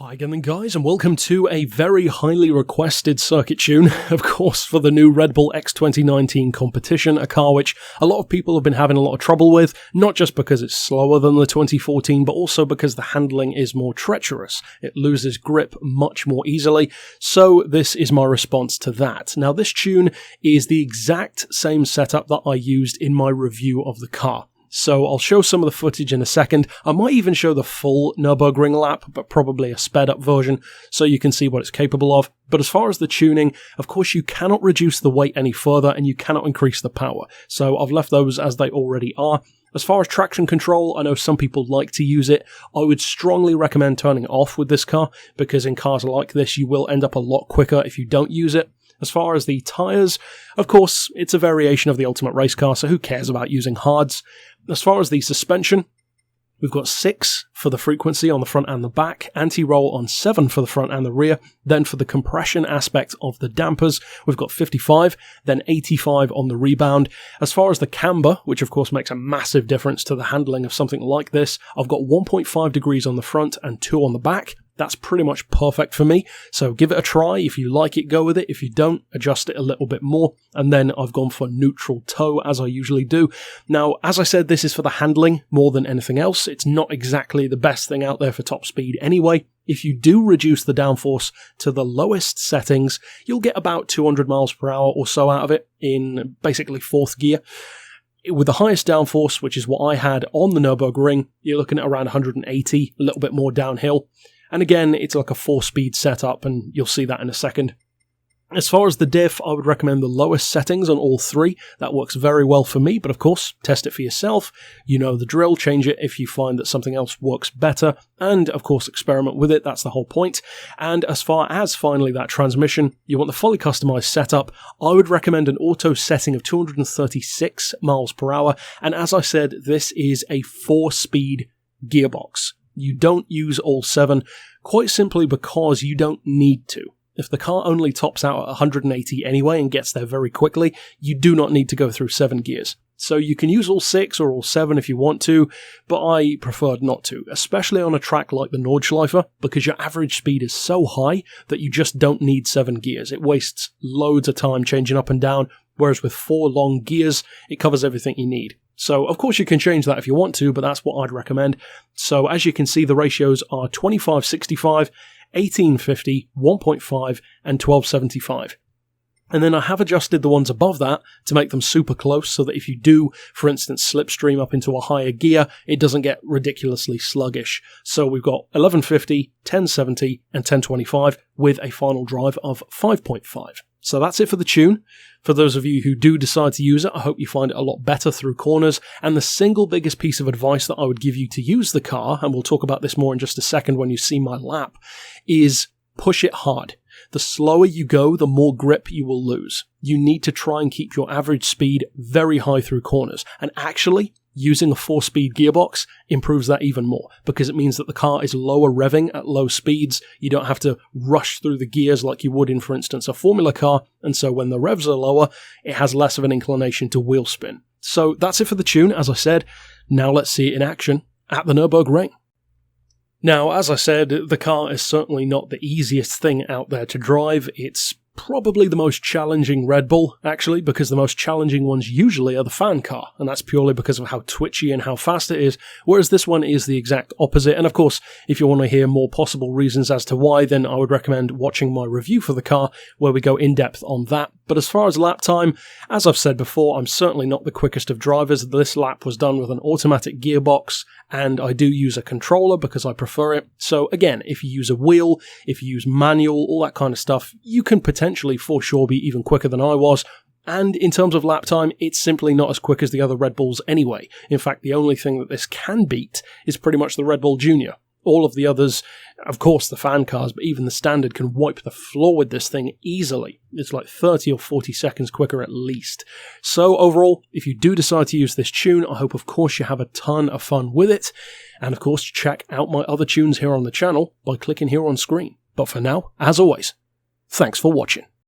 Hi again guys, and welcome to a very highly requested circuit tune, of course, for the new RedBull X2019 Competition, a car which a lot of people have been having a lot of trouble with, not just because it's slower than the 2014, but also because the handling is more treacherous. It loses grip much more easily, so this is my response to that. Now this tune is the exact same setup that I used in my review of the car. So I'll show some of the footage in a second. I might even show the full Nurburgring lap, but probably a sped up version, so you can see what it's capable of. But as far as the tuning, of course you cannot reduce the weight any further and you cannot increase the power. So I've left those as they already are. As far as traction control, I know some people like to use it. I would strongly recommend turning it off with this car, because in cars like this you will end up a lot quicker if you don't use it. As far as the tyres, of course, it's a variation of the Ultimate Race car, so who cares about using hards? As far as the suspension, we've got 6 for the frequency on the front and the back, anti-roll on 7 for the front and the rear. Then for the compression aspect of the dampers, we've got 55, then 85 on the rebound. As far as the camber, which of course makes a massive difference to the handling of something like this, I've got 1.5 degrees on the front and 2 on the back. That's pretty much perfect for me, so give it a try. If you like it, go with it. If you don't, adjust it a little bit more. And then I've gone for neutral toe, as I usually do. Now, as I said, this is for the handling more than anything else. It's not exactly the best thing out there for top speed anyway. If you do reduce the downforce to the lowest settings, you'll get about 200 miles per hour or so out of it in basically 4th gear. With the highest downforce, which is what I had on the Nurburgring, you're looking at around 180, a little bit more downhill. And again, it's like a 4-speed setup, and you'll see that in a second. As far as the diff, I would recommend the lowest settings on all 3. That works very well for me, but of course, test it for yourself. You know the drill, change it if you find that something else works better, and of course, experiment with it. That's the whole point. And as far as finally that transmission, you want the fully customized setup. I would recommend an auto setting of 236 miles per hour, and as I said, this is a 4-speed gearbox. You don't use all 7, quite simply because you don't need to. If the car only tops out at 180 anyway and gets there very quickly, you do not need to go through 7 gears. So you can use all 6 or all 7 if you want to, but I preferred not to, especially on a track like the Nordschleife, because your average speed is so high that you just don't need 7 gears. It wastes loads of time changing up and down, whereas with 4 long gears, it covers everything you need. So, of course, you can change that if you want to, but that's what I'd recommend. So, as you can see, the ratios are 25/65, 18/50, 1.5, and 12/75. And then I have adjusted the ones above that to make them super close, so that if you do, for instance, slipstream up into a higher gear, it doesn't get ridiculously sluggish. So we've got 1150, 1070, and 1025 with a final drive of 5.5. So that's it for the tune. For those of you who do decide to use it, I hope you find it a lot better through corners. And the single biggest piece of advice that I would give you to use the car, and we'll talk about this more in just a second when you see my lap, is push it hard. The slower you go, the more grip you will lose. You need to try and keep your average speed very high through corners. And actually, using a 4-speed gearbox improves that even more, because it means that the car is lower revving at low speeds. You don't have to rush through the gears like you would in, for instance, a Formula car, and so when the revs are lower, it has less of an inclination to wheel spin. So that's it for the tune, as I said. Now let's see it in action at the Nurburgring. Now, as I said, the car is certainly not the easiest thing out there to drive. It's probably the most challenging Red Bull, actually, because the most challenging ones usually are the fan car, and that's purely because of how twitchy and how fast it is, whereas this one is the exact opposite. And of course, if you want to hear more possible reasons as to why, then I would recommend watching my review for the car, where we go in depth on that. But as far as lap time, as I've said before, I'm certainly not the quickest of drivers. This lap was done with an automatic gearbox, and I do use a controller because I prefer it. So again, if you use a wheel, if you use manual, all that kind of stuff, you can potentially for sure be even quicker than I was. And in terms of lap time, it's simply not as quick as the other Red Bulls anyway. In fact, the only thing that this can beat is pretty much the Red Bull Junior. All of the others, of course the fan cars, but even the standard can wipe the floor with this thing easily. It's like 30 or 40 seconds quicker at least. So overall, if you do decide to use this tune, I hope of course you have a ton of fun with it. And of course, check out my other tunes here on the channel by clicking here on screen. But for now, as always, thanks for watching.